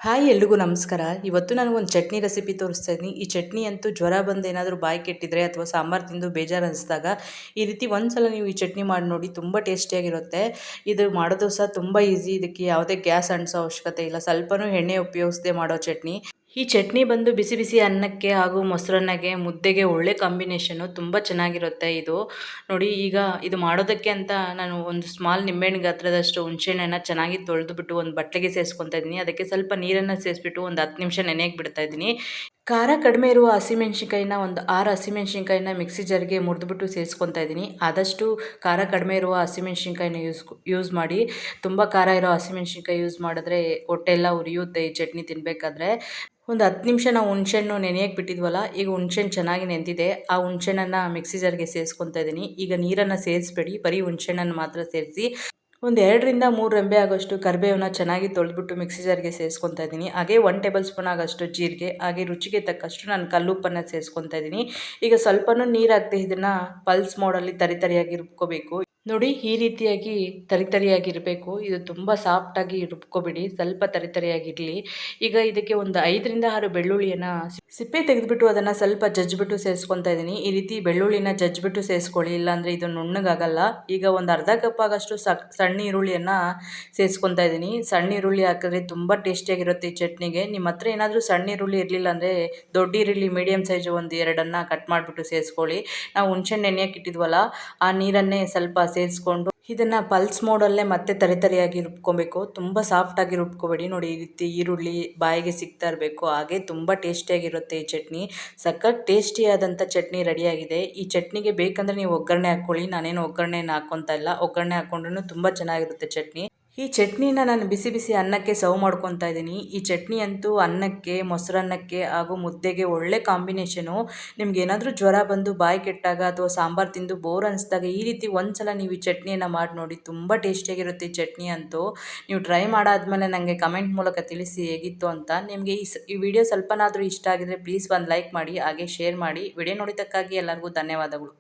Hi ಎಲ್ರಿಗೂ ನಮಸ್ಕಾರ. ಇವತ್ತು ನನಗೊಂದು ಚಟ್ನಿ ರೆಸಿಪಿ ತೋರಿಸ್ತಾ ಇದ್ದೀನಿ. ಈ ಚಟ್ನಿ ಅಂತೂ ಜ್ವರ ಬಂದು ಏನಾದರೂ ಬಾಯಿ ಕೆಟ್ಟಿದ್ರೆ ಅಥವಾ ಸಾಂಬಾರು ತಿಂದು ಬೇಜಾರು ಅನಿಸಿದಾಗ ಈ ರೀತಿ ಒಂದ್ಸಲ ನೀವು ಈ ಚಟ್ನಿ ಮಾಡಿ ನೋಡಿ, ತುಂಬ ಟೇಸ್ಟಿಯಾಗಿರುತ್ತೆ. ಇದು ಮಾಡೋದು ಸಹ ತುಂಬ ಈಸಿ. ಇದಕ್ಕೆ ಯಾವುದೇ ಗ್ಯಾಸ್ ಅಂಟಿಸೋ ಅವಶ್ಯಕತೆ ಇಲ್ಲ. ಸ್ವಲ್ಪನೂ ಎಣ್ಣೆ ಉಪಯೋಗಿಸದೆ ಮಾಡೋ ಚಟ್ನಿ. ಈ ಚಟ್ನಿ ಬಂದು ಬಿಸಿ ಬಿಸಿ ಅನ್ನಕ್ಕೆ ಹಾಗೂ ಮೊಸರನ್ನಗೆ, ಮುದ್ದೆಗೆ ಒಳ್ಳೆ ಕಾಂಬಿನೇಷನ್ನು. ತುಂಬ ಚೆನ್ನಾಗಿರುತ್ತೆ ಇದು. ನೋಡಿ, ಈಗ ಇದು ಮಾಡೋದಕ್ಕೆ ಅಂತ ನಾನು ಒಂದು ಸ್ಮಾಲ್ ನಿಂಬೆಹಣ್ಣು ಗಾತ್ರದಷ್ಟು ಹುಣಸೆಹಣ್ಣನ್ನು ಚೆನ್ನಾಗಿ ತೊಳೆದುಬಿಟ್ಟು ಒಂದು ಬಟ್ಲಿಗೆ ಸೇರಿಸ್ಕೊತಾ ಇದ್ದೀನಿ. ಅದಕ್ಕೆ ಸ್ವಲ್ಪ ನೀರನ್ನು ಸೇರಿಸ್ಬಿಟ್ಟು ಒಂದು 10 ನಿಮಿಷ ನೆನೆಯಕ್ಕೆ ಬಿಡ್ತಾ ಇದ್ದೀನಿ. ಖಾರ ಕಡಿಮೆ ಇರುವ ಹಸಿಮೆಣ್ಸಿನ್ಕಾಯಿನ ಒಂದು 6 ಹಸಿಮೆಣ್ಸಿನ್ಕಾಯಿನ ಮಿಕ್ಸಿ ಜಾರ್ಗೆ ಮುರಿದ್ಬಿಟ್ಟು ಸೇರಿಸ್ಕೊತಾ ಇದ್ದೀನಿ. ಆದಷ್ಟು ಖಾರ ಕಡಿಮೆ ಇರುವ ಹಸಿಮೆಣ್ಸಿನ್ಕಾಯಿನ ಯೂಸ್ ಮಾಡಿ. ತುಂಬ ಖಾರ ಇರೋ ಹಸಿಮೆಣ್ಸಿನ್ಕಾಯಿ ಯೂಸ್ ಮಾಡಿದ್ರೆ ಹೊಟ್ಟೆ ಎಲ್ಲ ಉರಿಯುತ್ತೆ ಈ ಚಟ್ನಿ ತಿನ್ನಬೇಕಾದ್ರೆ. ಒಂದು 10 ನಿಮಿಷ ನಾವು ಹುಣಸೆಹಣ್ಣು ನೆನೆಯಕ್ಕೆ ಬಿಟ್ಟಿದ್ವಲ್ಲ, ಈಗ ಹುಣಸೆಹಣ್ಣು ಚೆನ್ನಾಗಿ ನೆಂದಿದೆ. ಆ ಹುಣಸೆಹಣ್ಣನ್ನು ಮಿಕ್ಸಿ ಜಾರ್ಗೆ ಸೇರಿಸ್ಕೊತಾ ಇದ್ದೀನಿ. ಈಗ ನೀರನ್ನು ಸೇರಿಸ್ಬೇಡಿ, ಬರೀ ಹುಣಸೆಹಣ್ಣನ್ನು ಮಾತ್ರ ಸೇರಿಸಿ. ಒಂದು 2ರಿಂದ 3 ರೆಂಬೆ ಆಗೋಷ್ಟು ಕರಿಬೇವನ್ನ ಚೆನ್ನಾಗಿ ತೊಳೆದ್ಬಿಟ್ಟು ಮಿಕ್ಸಿ ಜಾರ್ಗೆ ಸೇರಿಸ್ಕೊತಾ ಇದ್ದೀನಿ. ಹಾಗೆ 1 ಟೇಬಲ್ ಸ್ಪೂನ್ ಆಗೋಷ್ಟು ಜೀರಿಗೆ, ಹಾಗೆ ರುಚಿಗೆ ತಕ್ಕಷ್ಟು ನಾನು ಕಲ್ಲುಪ್ಪನ್ನು ಸೇರಿಸ್ಕೊತಾ ಇದ್ದೀನಿ. ಈಗ ಸ್ವಲ್ಪನೂ ನೀರು ಹಾಕದೆ ಇದನ್ನು ಪಲ್ಸ್ ಮೋಡಲ್ಲಿ ತರಿಯಾಗಿ ರುಬ್ಕೋಬೇಕು. ನೋಡಿ, ಈ ರೀತಿಯಾಗಿ ತರಿಯಾಗಿರಬೇಕು. ಇದು ತುಂಬ ಸಾಫ್ಟಾಗಿ ರುಬ್ಕೊಬಿಡಿ, ಸ್ವಲ್ಪ ತರಿಯಾಗಿರಲಿ. ಈಗ ಇದಕ್ಕೆ ಒಂದು 5ರಿಂದ 6 ಬೆಳ್ಳುಳ್ಳಿಯನ್ನು ಸಿಪ್ಪೆ ತೆಗೆದುಬಿಟ್ಟು ಅದನ್ನು ಸ್ವಲ್ಪ ಜಜ್ಜಿಬಿಟ್ಟು ಸೇರಿಸ್ಕೊತಾ ಇದ್ದೀನಿ. ಈ ರೀತಿ ಬೆಳ್ಳುಳ್ಳಿನ ಜಜ್ಜಿಬಿಟ್ಟು ಸೇರಿಸ್ಕೊಳ್ಳಿ, ಇಲ್ಲಾಂದರೆ ಇದು ನುಣ್ಣಗಾಗಲ್ಲ. ಈಗ ಒಂದು ಅರ್ಧ ಕಪ್ ಆಗೋಷ್ಟು ಸಣ್ಣ ಈರುಳ್ಳಿಯನ್ನು ಸೇರಿಸ್ಕೊತಾ ಇದ್ದೀನಿ. ಸಣ್ಣ ಈರುಳ್ಳಿ ಹಾಕಿದ್ರೆ ತುಂಬ ಟೇಸ್ಟಿಯಾಗಿರುತ್ತೆ ಈ ಚಟ್ನಿಗೆ. ನಿಮ್ಮ ಹತ್ರ ಏನಾದರೂ ಸಣ್ಣ ಈರುಳ್ಳಿ ಇರಲಿಲ್ಲ ಅಂದರೆ ದೊಡ್ಡ ಈರುಳ್ಳಿ ಮೀಡಿಯಮ್ ಸೈಜು ಒಂದು 2 ಕಟ್ ಮಾಡಿಬಿಟ್ಟು ಸೇರಿಸ್ಕೊಳ್ಳಿ. ನಾವು ಹುಣಸೆಹಣ್ಣು ನೆನೆಯಕ್ಕೆ ಇಟ್ಟಿದ್ವಲ್ಲ, ಆ ನೀರನ್ನೇ ಸ್ವಲ್ಪ ಸೇರಿಸ್ಕೊಂಡು ಇದನ್ನು ಪಲ್ಸ್ ಮೋಡಲ್ಲೇ ಮತ್ತೆ ತರಿಯಾಗಿ ರುಬ್ಕೊಬೇಕು. ತುಂಬ ಸಾಫ್ಟಾಗಿ ರುಬ್ಕೊಬೇಡಿ. ನೋಡಿ, ಈ ರೀತಿ ಈರುಳ್ಳಿ ಬಾಯಿಗೆ ಸಿಗ್ತಾ ಇರಬೇಕು. ಹಾಗೆ ತುಂಬ ಟೇಸ್ಟಿಯಾಗಿರುತ್ತೆ ಈ ಚಟ್ನಿ. ಸಖತ್ ಟೇಸ್ಟಿಯಾದಂಥ ಚಟ್ನಿ ರೆಡಿಯಾಗಿದೆ. ಈ ಚಟ್ನಿಗೆ ಬೇಕಂದರೆ ನೀವು ಒಗ್ಗರಣೆ ಹಾಕ್ಕೊಳ್ಳಿ. ನಾನೇನು ಒಗ್ಗರಣೆಯನ್ನು ಹಾಕ್ಕೊತಾ ಇಲ್ಲ. ಒಗ್ಗರಣೆ ಹಾಕ್ಕೊಂಡ್ರೂ ತುಂಬ ಚೆನ್ನಾಗಿರುತ್ತೆ ಚಟ್ನಿ. ಈ ಚಟ್ನಿನ ನಾನು ಬಿಸಿ ಬಿಸಿ ಅನ್ನಕ್ಕೆ ಸರ್ವ್ ಮಾಡ್ಕೊತಾ ಇದ್ದೀನಿ. ಈ ಚಟ್ನಿ ಅಂತೂ ಅನ್ನಕ್ಕೆ, ಮೊಸರನ್ನಕ್ಕೆ ಹಾಗೂ ಮುದ್ದೆಗೆ ಒಳ್ಳೆ ಕಾಂಬಿನೇಷನು. ನಿಮ್ಗೆ ಏನಾದರೂ ಜ್ವರ ಬಂದು ಬಾಯಿ ಕೆಟ್ಟಾಗ ಅಥವಾ ಸಾಂಬಾರು ತಿಂದು ಬೋರ್ ಅನಿಸಿದಾಗ ಈ ರೀತಿ ಒಂದ್ಸಲ ನೀವು ಈ ಚಟ್ನಿಯನ್ನು ಮಾಡಿ ನೋಡಿ, ತುಂಬ ಟೇಸ್ಟಿಯಾಗಿರುತ್ತೆ ಈ ಚಟ್ನಿ ಅಂತೂ. ನೀವು ಟ್ರೈ ಮಾಡಾದ್ಮೇಲೆ ನನಗೆ ಕಮೆಂಟ್ ಮೂಲಕ ತಿಳಿಸಿ ಹೇಗಿತ್ತು ಅಂತ. ನಿಮಗೆ ಈ ವಿಡಿಯೋ ಸ್ವಲ್ಪನಾದರೂ ಇಷ್ಟ ಆಗಿದ್ರೆ ಪ್ಲೀಸ್ ಒಂದು ಲೈಕ್ ಮಾಡಿ, ಹಾಗೆ ಶೇರ್ ಮಾಡಿ. ವಿಡಿಯೋ ನೋಡಿದ್ದಕ್ಕಾಗಿ ಎಲ್ಲರಿಗೂ ಧನ್ಯವಾದಗಳು.